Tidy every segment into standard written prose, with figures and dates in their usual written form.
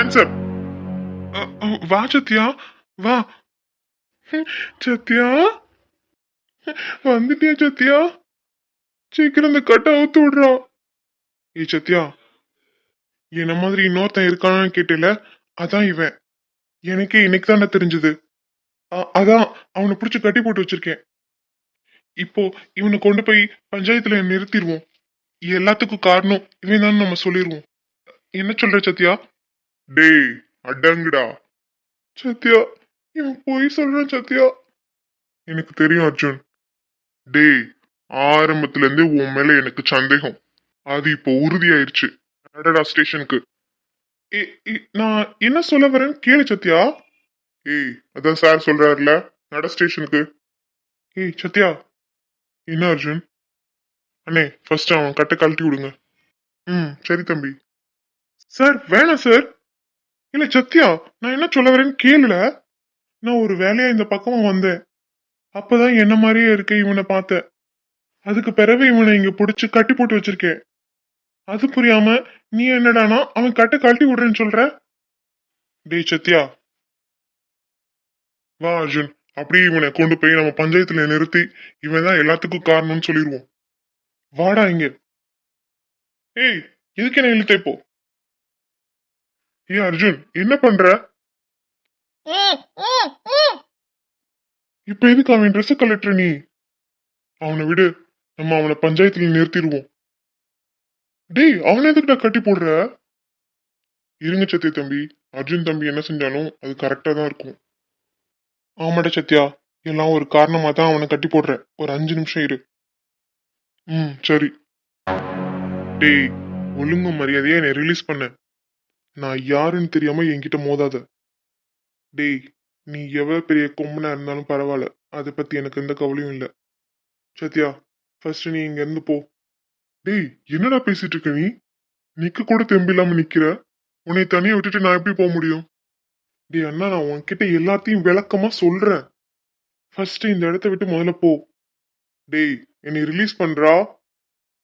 Hands up. வா சத்யா, வா. சத்யா, வந்துட்டியா சத்யா? சீக்கிரம் இந்த கட்டை அவுத்து விடுறான். ஏய் சத்யா, என்ன மாதிரி இன்னொருத்தன் இருக்கான்னு கேட்டல, அதான் இவன். எனக்கே இன்னைக்கு தானே தெரிஞ்சது. அதான் அவனை பிடிச்சி கட்டி போட்டு வச்சிருக்கேன். இப்போ இவனை கொண்டு போய் பஞ்சாயத்துல நிறுத்திடுவோம். எல்லாத்துக்கும் காரணம் இவன் தான் நம்ம சொல்லிடுவோம். என்ன சொல்ற சத்யா? டேய் அடங்குடா. சத்யா, இவன் போய் சொல்றான் சத்யா. எனக்கு தெரியும் அர்ஜுன். டேய், ஆரம்பத்துல இருந்தே உன் மேல எனக்கு சந்தேகம். அது இப்போ உறுதியாயிருச்சு. நடடா ஸ்டேஷனுக்கு. நான் என்ன சொல்ல வரேன்னு கேளு சத்யா. ஏய், அதான் சார் சொல்றாருல, நட ஸ்டேஷனுக்கு. ஏய் சத்யா. என்ன அர்ஜுன்? அண்ணே, ஃபர்ஸ்ட் அவன் கட்டை கழட்டி விடுங்க. சரி தம்பி. சார் வேணாம் சார். இல்ல சத்யா, நான் என்ன சொல்ல வரேன்னு கேளுல. நான் ஒரு வேலையா இந்த பக்கமா வந்தேன். அப்பதான் என்ன மாதிரியே இருக்க இவனை பார்த்தேன். அதுக்கு பிறகு இவனை இங்க பிடிச்சு கட்டி போட்டு வச்சிருக்கேன். அது புரியாம நீ என்னடானா அவன் கட்டை கழட்டி விடுறேன்னு சொல்ற. டேய் சத்யா, வா அர்ஜுன். அப்படியே இவனை கொண்டு போய் நம்ம பஞ்சாயத்துல நிறுத்தி இவன் தான் எல்லாத்துக்கும் காரணம்னு சொல்லிடுவோம். வாடா இங்க. ஏய், எதுக்கு என்ன இழுத்த இப்போ? ஏய் அர்ஜுன், என்ன பண்ற? இப்ப எதுக்கு அவன் ட்ரெஸ் கலெக்டர் நீ? அவனை விடு, நம்ம அவனை பஞ்சாயத்துல நிறுத்திடுவோம். டேய், அவனை எதுக்குடா கட்டி போடுற? இருங்க சத்யா தம்பி, அர்ஜுன் தம்பி என்ன செஞ்சாலும் அது கரெக்டா தான் இருக்கும். ஆமாடா சத்யா, எல்லாம் ஒரு காரணமா தான் அவனை கட்டி போடுற. ஒரு 5 நிமிஷம் இரு. சரி. டேய், ஒழுங்கு மரியாதையா என்னை ரிலீஸ் பண்ண. நான் யாருன்னு தெரியாம என்கிட்ட மோதாத. டேய், நீ எவ்வளவு பெரிய கொம்பனா இருந்தாலும் பரவாயில்ல, அதை பத்தி எனக்கு எந்த கவலையும் இல்லை. சத்யா, ஃபர்ஸ்ட் நீ இங்க இருந்து போ. டேய், என்னடா பேசிட்டு இருக்க நீ? நிக்க கூட தெம்பு இல்லாம நிக்கிற. உன்னை தனியா விட்டுட்டு நான் எப்படி போக முடியும்? டேய் அண்ணா, நான் உன்கிட்ட எல்லாத்தையும் விளக்கமா சொல்றேன். ஃபர்ஸ்ட் இந்த இடத்த விட்டு முதல்ல போ. டேய், என்னை ரிலீஸ் பண்றா?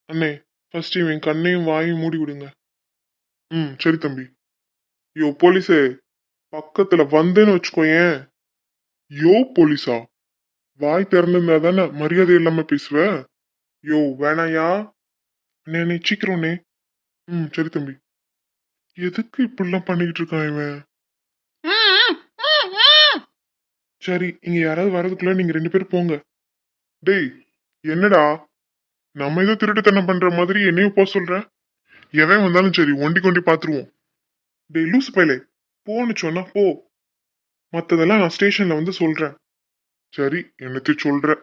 அண்ணே, ஃபர்ஸ்ட் இவன் கண்ணையும் வாயும் மூடி விடுங்க. சரி தம்பி. யோ போலீஸே, பக்கத்துல வந்தேன்னு வச்சுக்கோயேன். யோ போலீஸா? வாய் திறந்திருந்தா தானே மரியாதை இல்லாம பேசுவ. யோ வேணாயா? அண்ணே சீக்கிரம்ண்ணே. சரி தம்பி. எதுக்கு இப்படிலாம் பண்ணிக்கிட்டு இருக்கான் இவன்? சரி, இங்க யாராவது வரதுக்குள்ள நீங்க 2 பேரும் போங்க. டேய், என்னடா நம்ம ஏதோ திருட்டுத்தனம் பண்ற மாதிரி என்னையும் போக சொல்ற? எவன் வந்தாலும் சரி, ஒண்டி கொண்டி பாத்துருவோம். டேய் லூசு பையலே, போன்னு சொன்னா போ. மத்ததெல்லாம் நான் ஸ்டேஷன்ல வந்து சொல்றேன். சரி, என்னத்தையும் சொல்ற.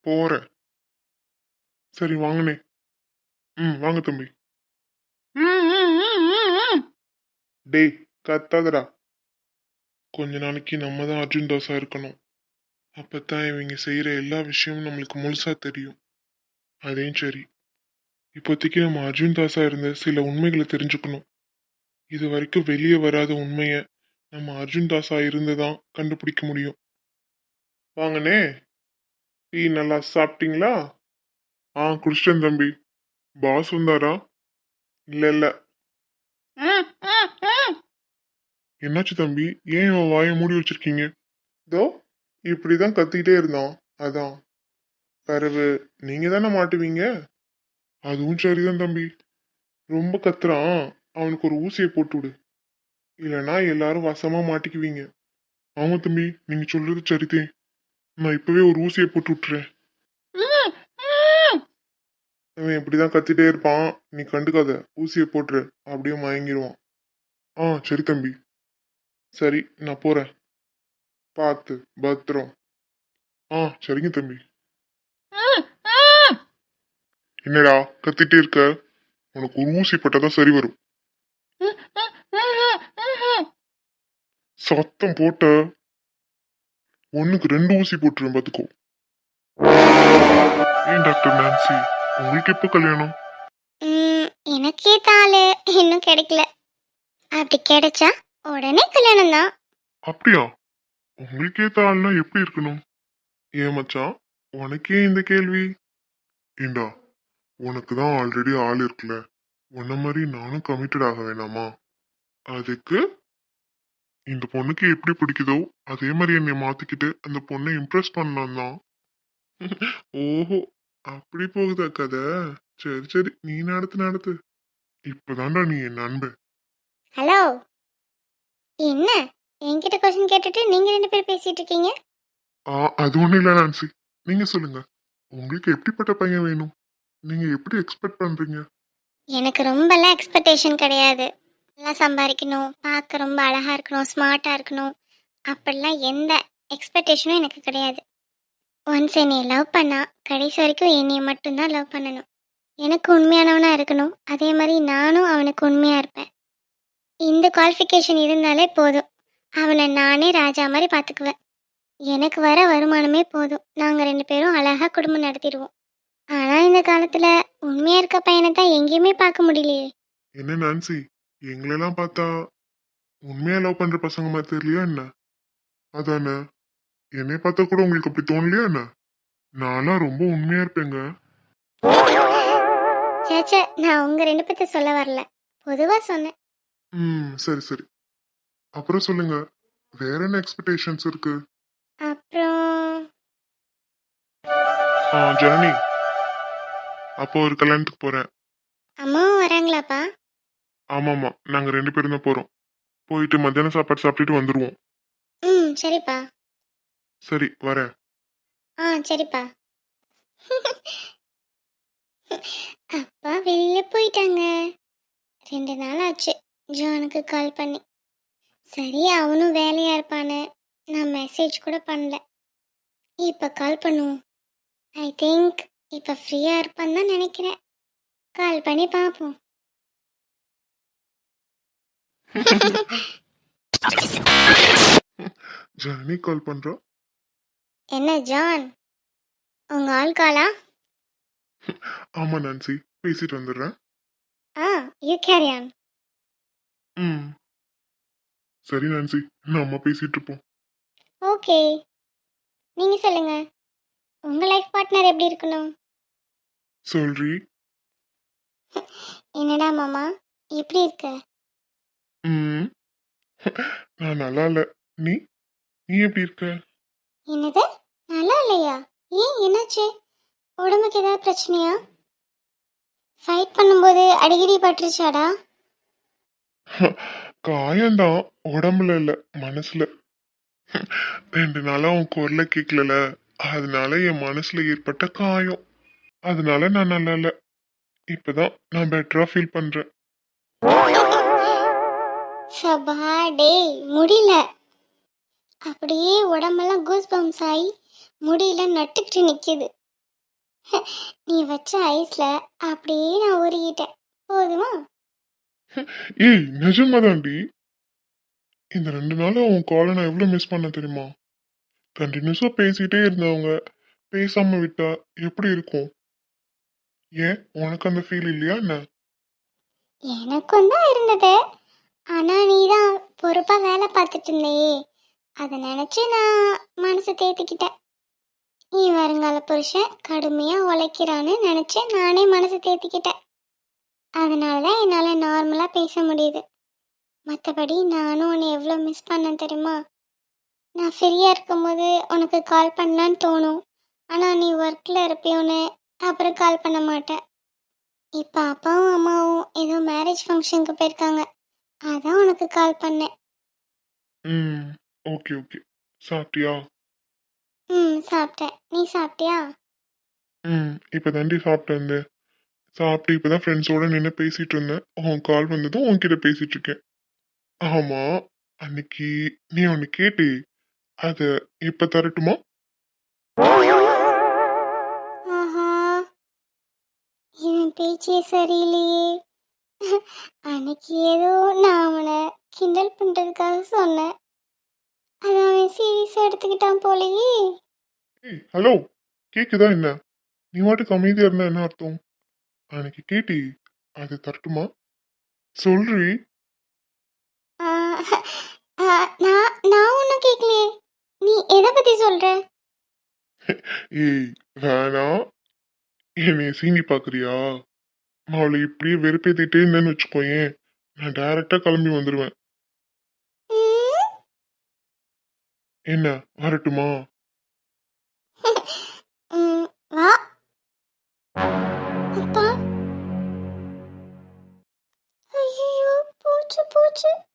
போறேன். சரி வாங்கண்ணே. வாங்க தம்பி. டேய் கத்தாதடா. கொஞ்ச நாளைக்கு நம்ம தான் அர்ஜுன் தாஸா இருக்கணும். அப்பதான் இவங்க செய்யற எல்லா விஷயமும் நம்மளுக்கு முழுசா தெரியும். அதையும் சரி, இப்போதைக்கு நம்ம அர்ஜுன் தாஸா இருந்த சில உண்மைகளை தெரிஞ்சுக்கணும். இது வரைக்கும் வெளியே வராத உண்மைய நம்ம அர்ஜுன் தாஸா இருந்துதான் கண்டுபிடிக்க முடியும். வாங்கண்ணே, டீ நல்லா சாப்பிட்டீங்களா? குடிச்சிட்டேன் தம்பி. பாஸ் வந்தாரா? இல்ல. என்னாச்சு தம்பி, ஏன் இவன் வாயை மூடி வச்சிருக்கீங்க? இதோ இப்படிதான் கத்திக்கிட்டே இருந்தான், அதான். பிறகு நீங்க தானே மாட்டுவீங்க. அதுவும் சரிதான் தம்பி. ரொம்ப கத்துறான், அவனுக்கு ஒரு ஊசியை போட்டு விடு. இல்லைன்னா எல்லாரும் வசமா மாட்டிக்குவீங்க. ஆமா தம்பி, நீங்க சொல்றது சரிதே. நான் இப்பவே ஒரு ஊசியை போட்டு விட்டுறேன். அவன் இப்படிதான் கத்திட்டே இருப்பான், நீ கண்டுக்காத. ஊசியை போட்டுரு, அப்படியே மயங்கிடுவான். சரி தம்பி. சரி, நான் போறேன். பார்த்து பத்திரம். சரிங்க தம்பி. என்னடா கத்திட்டே இருக்க? உனக்கு ஒரு ஊசி போட்டாதான் சரி வரும். சத்தம் போட்ட ஒண்ணுக்கு 2 ஊசி போட்டுருவேன் பாத்துக்கோ. ஏன் டாக்டர் நான்சி, உங்களுக்கு எப்போ கல்யாணம்? எனக்கே தாளு இன்னும் கிடைக்கல. அப்படி கிடைச்சா உடனே கல்யாணம் தான். அப்படியா? உங்களுக்கே தாள்னா எப்படி இருக்கணும்? ஏன் மச்சான், உனக்கே இந்த கேள்வி? ஏண்டா, உனக்கு தான் ஆல்ரெடி ஆள் இருக்குல்ல. உன்ன மாதிரி நானும் கமிட்டட் ஆக வேணாமா? அதுக்கு இந்த பொண்ணுக்கு எப்படி பிடிக்குதோ அதே மாதிரி என்னை மாத்திக்கிட்டு அந்த பொண்ணை இம்ப்ரெஸ் பண்ணலாம் தான். ஓஹோ, அப்படி போகுதா கதை? சரி சரி, நீ நடத்து நடத்து. இப்பதான்டா நீ என் நண்பன். ஹலோ, என்ன என்கிட்ட கொஸ்டின் கேட்டுட்டு நீங்க ரெண்டு பேரும் பேசிட்டு இருக்கீங்க? அது ஒண்ணும் இல்ல நான்சி. நீங்க சொல்லுங்க, உங்களுக்கு எப்படிப்பட்ட பையன் வேணும்? நீங்க எப்படி எக்ஸ்பெக்ட் பண்றீங்க? எனக்கு ரொம்பலாம் எக்ஸ்பெக்டேஷன் கிடையாது. நல்லா சம்பாதிக்கணும், பார்க்க ரொம்ப அழகா இருக்கணும், ஸ்மார்ட்டா இருக்கணும், அப்படிலாம் எந்த எக்ஸ்பெக்டேஷனும் எனக்கு கிடையாது. ஒன்ஸ் என்னை லவ் பண்ணா கடைசி வரைக்கும் என்னைய மட்டும்தான் லவ் பண்ணணும். எனக்கு உண்மையானவனா இருக்கணும், அதே மாதிரி நானும் அவனுக்கு உண்மையா இருப்பேன். இந்த குவாலிஃபிகேஷன் இருந்தாலே போதும். அவனை நானே ராஜா மாதிரி பார்த்துக்குவேன். எனக்கு வர வருமானமே போதும். நாங்கள் ரெண்டு பேரும் அழகாக குடும்பம் நடத்திடுவோம். ஆனால் இந்த காலத்தில் உண்மையாக இருக்க பையனை தான் எங்கேயுமே பார்க்க முடியலையே. என்ன நான்சி, எங்களெல்லாம் பார்த்தா உண்மையா லவ் பண்ற பசங்க மாதிரி தெரியலையா என்ன? அதானே, என்னை பார்த்தா கூட உங்களுக்கு அப்படி தோணலையா என்ன? நான்லாம் ரொம்ப உண்மையா இருப்பேங்க. சேச்சே, நான் உங்கள் ரெண்டு பேர்த்த சொல்ல வரல, பொதுவாக சொன்னேன். சரி சரி. அப்புறம் சொல்லுங்க, வேற என்ன எக்ஸ்பெக்டேஷன்ஸ் இருக்கு? அப்புறம் ஜனனி, அப்போ ஒரு கல்யாணத்துக்கு போறேன். அம்மாவும் வராங்களாப்பா? ஆமாமா, நாங்க 2 பேரும் தான் போறோம். போயிட்டு மத்தியான சாப்பாடு சாப்பிட்டுட்டு வந்துருவோம். சரிப்பா. சரி, வரேன். சரிப்பா. அப்பா வெளியில போயிட்டாங்க. 2 நாள் ஆச்சு ஜானுக்கு கால் பண்ணி. சரி, அவனும் வேலையா இருப்பான்னு நான் மெசேஜ் கூட பண்ணல. இப்போ கால் பண்ணுவோம். ஐ திங்க் இப்போ ஃப்ரீயா இருப்பான்னு தான் நினைக்கிறேன். கால் பண்ணி பார்ப்போம். ஜனனி கால் பண்றா. என்ன ஜான், உங்க ஆள் காலா? ஆமா நான்சி, பேசிட்டு வந்துடுறேன். You carry on. சரி நான்சி, நம்ம பேசிட்டு இருப்போம். ஓகே, நீங்க சொல்லுங்க, உங்க லைஃப் பார்ட்னர் எப்படி இருக்கணும்? சொல்றி. என்னடா மாமா, எப்படி இருக்க? நான் நல்லா இல்ல. நீ நீ எப்படி இருக்க? என்னது, நல்லா இல்லையா? ஏன், என்னாச்சு? உடம்புக்கு ஏதாவது பிரச்சனையா? ஃபைட் பண்ணும்போது அடிக்கடி பட்டுருச்சாடா? காயம்தான், உடம்புல இல்ல, மனசுல. 2 நாளா உன் குரல கேட்கல, அதனால என் மனசுல ஏற்பட்ட காயம். அதனால நான் நல்லா இல்ல. இப்பதான் நான் பெட்டரா ஃபீல் பண்றேன். சபா டேய், முடியல. அப்படியே உடம்பெல்லாம் கூஸ் பம்ப்ஸ் ஆகி முடியல நட்டுக்கிட்டு நிக்குது. நீ வச்ச ஐஸ்ல அப்படியே நான் உருகிட்டேன். போதுமா? ஏய், நிஜமாதான்டி. இந்த 2 நாளா உன் காலை நான் எவ்வளவு மிஸ் பண்ண தெரியுமா? கண்டினியூஸா பேசிட்டே இருந்தவங்க பேசாம விட்டா எப்படி இருக்கும்? ஏன், உனக்கு அந்த ஃபீல் இல்லையா என்ன? எனக்கும் தான் இருந்தது. ஆனா நீ தான் பொறுப்பா வேலை பார்த்துட்டு இருந்தையே, அதை நினைச்சு நான் மனசு தேத்திக்கிட்டேன். நீ வருங்கால புருஷன் கடுமையா உழைக்கிறான்னு நினைச்சு நானே மனசு தேத்திக்கிட்டேன். அதனாலதான் என்னால நார்மலா பேச முடியுது. மற்றபடி நானும் உன்னை எவ்வளோ மிஸ் பண்ணேன் தெரியுமா? நான் ஃப்ரீயா இருக்கும்போது உனக்கு கால் பண்ணலான்னு தோணும். ஆனா நீ ஒர்க்ல இருப்பியோன்னு அப்புறம் கால் பண்ண மாட்டேன். இப்போ அப்பாவும் அம்மாவும் ஏதோ மேரேஜ் ஃபங்க்ஷனுக்கு போயிருக்காங்க, அதான் உனக்கு கால் பண்ணேன். Okay okay. சாப்பிட்டியா? சாப்பிட்டேன். நீ சாப்பிட்டியா? இப்போ தாண்டி சாப்பிட்டு வந்தேன். சாப்பிட்டு இப்பதான் ஃப்ரெண்ட்ஸோட நின்று பேசிட்டு இருந்தேன். உன் கால் வந்ததும் உன்கிட்ட பேசிட்டு இருக்கேன். ஆமா, அன்னைக்கு நீ ஒன்று கேட்டே, அத இப்ப தரட்டுமா? ஆஹா, இவன் பேச்சே சரியில்லையே. அன்னைக்கு ஏதோ நான் அவனை கிண்டல் பண்றதுக்காக சொன்னேன், அதை அவன் சீரியஸா எடுத்துக்கிட்டான் போலயே. ஏய் ஹலோ, கேக்குதா என்ன? நீ வாட்டுக்கு அமைதியா இருந்தா என்ன அர்த்தம்? அன்னைக்கு கேட்டி, அது தரட்டுமா? சொல்றி. ஆஹ், நான் நான் ஒன்றும் கேட்கலையே. நீ எதை பத்தி சொல்ற? ஏய் வேணாம், என்னைய சீனி பாக்குறியா? அவளை இப்படியே வெறுப்பேத்திட்டே இருந்தேன்னு வச்சுக்கோயேன், நான் டைரக்டா கிளம்பி வந்துடுவேன். என்ன வரட்டுமா? வா. அப்பா. ஐயோ, போச்சு போச்சு.